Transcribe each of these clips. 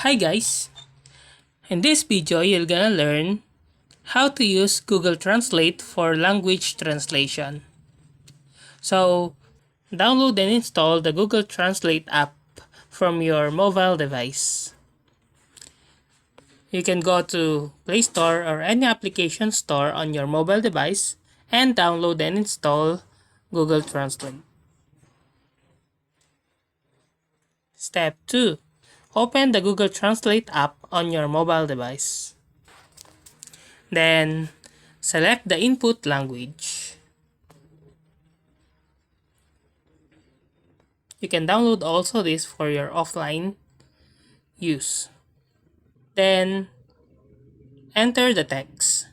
Hi guys! In this video, you're gonna learn how to use Google Translate for language translation. So, download and install the Google Translate app from your mobile device. You can go to Play Store or any application store on your mobile device and download and install Google Translate. Step 2. Open the Google Translate app on your mobile device. Then, select the input language. You can download also this for your offline use. Then, enter the text.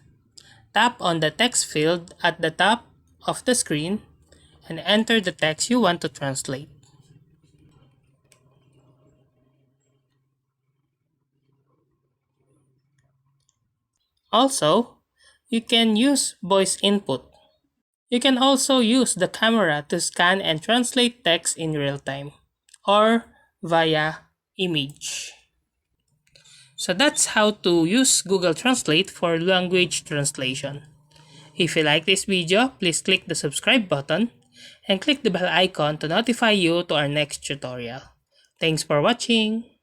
Tap on the text field at the top of the screen and enter the text you want to translate. Also, you can use voice input. You can also use the camera to scan and translate text in real time or via image. So that's how to use Google Translate for language translation. If you like this video, please click the subscribe button and click the bell icon to notify you to our next tutorial. Thanks for watching!